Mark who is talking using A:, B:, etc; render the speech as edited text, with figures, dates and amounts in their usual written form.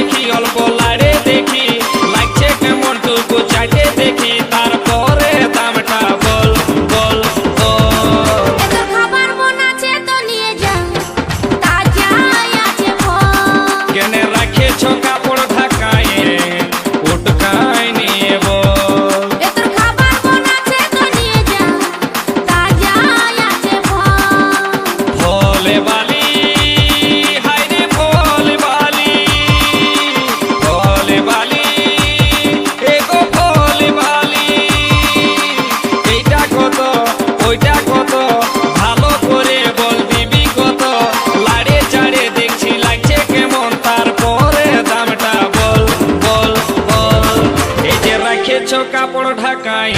A: দেখি অল্প লাড়ে দেখি লাগছে কেমন টুকু চাটে দেখি তারপরে দামটা বল বল বল।
B: এত খাবার মন আছে তো নিয়ে যা, তাজা আছে ফল।
A: কেনে রাখেছ কাপড় ঢাকায় উটকায় নিয়ে বল।
B: এত খাবার মন আছে তো নিয়ে যা, তাজা আছে ফল।
A: ফলে বালি হায়রে ফলে বালি, ফলে বালি এগো ফলে বালি। এইটা কত ওইটা কত ভালো করে বল দিবি কত, লাড়ে চাড়ে দেখছি লাগছে কেমন তারপরে দামটা বল বল বল। এই যে রাখেছ কাপড় ঢাকায়